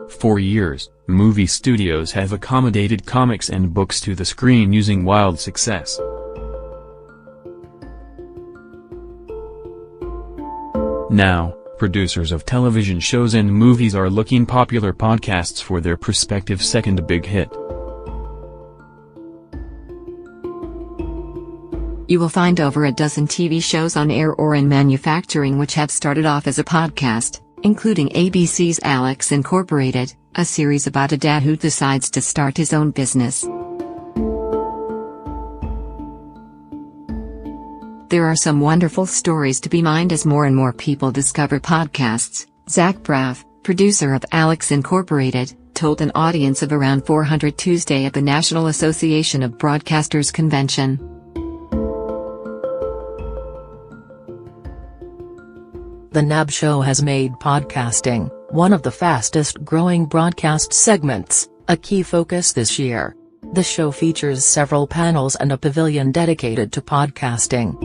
For years, movie studios have accommodated comics and books to the screen using wild success. Now, producers of television shows and movies are looking popular podcasts for their prospective second big hit. You will find over a dozen TV shows on air or in manufacturing which have started off as a podcast, including ABC's Alex Incorporated, a series about a dad who decides to start his own business. There are some wonderful stories to be mined as more and more people discover podcasts. Zach Braff, producer of Alex Incorporated, told an audience of around 400 Tuesday at the National Association of Broadcasters convention. The NAB show has made podcasting, one of the fastest-growing broadcast segments, a key focus this year. The show features several panels and a pavilion dedicated to podcasting.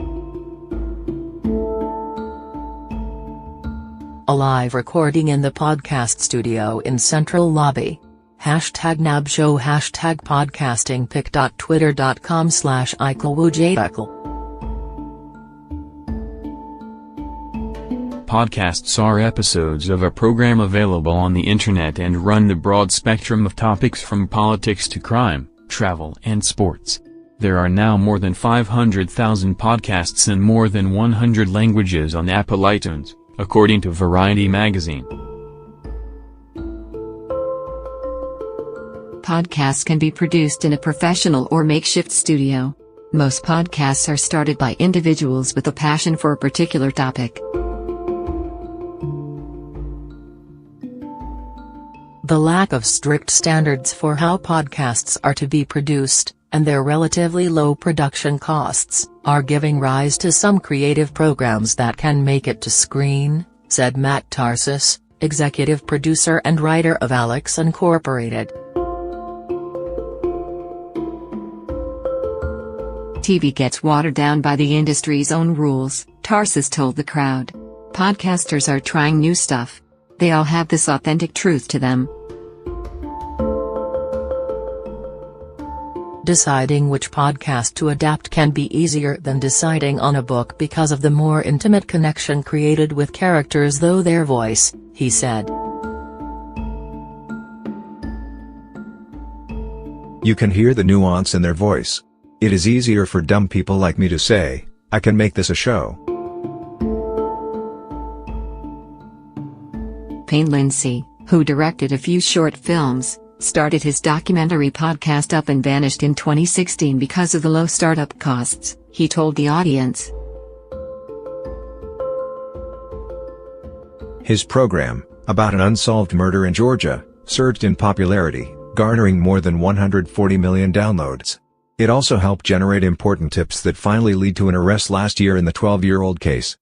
A live recording in the podcast studio in Central Lobby. #NAB show #podcasting pic.twitter.com/iCalWujadakal. Podcasts are episodes of a program available on the internet and run the broad spectrum of topics from politics to crime, travel and sports. There are now more than 500,000 podcasts in more than 100 languages on Apple iTunes, according to Variety magazine. Podcasts can be produced in a professional or makeshift studio. Most podcasts are started by individuals with a passion for a particular topic. The lack of strict standards for how podcasts are to be produced, and their relatively low production costs, are giving rise to some creative programs that can make it to screen, said Matt Tarsus, executive producer and writer of Alex Incorporated. TV gets watered down by the industry's own rules, Tarsus told the crowd. Podcasters are trying new stuff. They all have this authentic truth to them. Deciding which podcast to adapt can be easier than deciding on a book because of the more intimate connection created with characters through their voice, he said. You can hear the nuance in their voice. It is easier for dumb people like me to say, I can make this a show. Payne Lindsay, who directed a few short films, started his documentary podcast Up and Vanished in 2016 because of the low startup costs, he told the audience. His program, about an unsolved murder in Georgia, surged in popularity, garnering more than 140 million downloads. It also helped generate important tips that finally lead to an arrest last year in the 12-year-old case.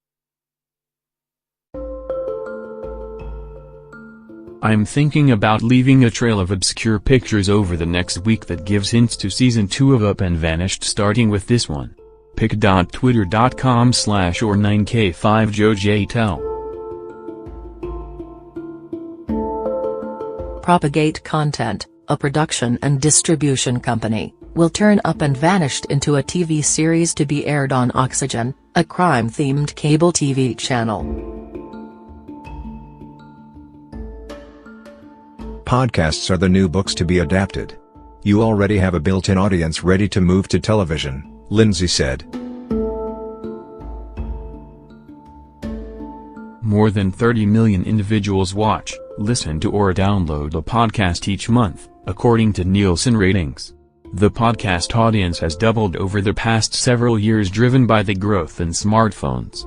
I'm thinking about leaving a trail of obscure pictures over the next week that gives hints to season 2 of Up and Vanished, starting with this one. pic.twitter.com/or9k5jojtell. Propagate Content, a production and distribution company, will turn Up and Vanished into a TV series to be aired on Oxygen, a crime-themed cable TV channel. Podcasts are the new books to be adapted. You already have a built-in audience ready to move to television, Lindsay said. More than 30 million individuals watch, listen to or download a podcast each month, according to Nielsen ratings. The podcast audience has doubled over the past several years, driven by the growth in smartphones.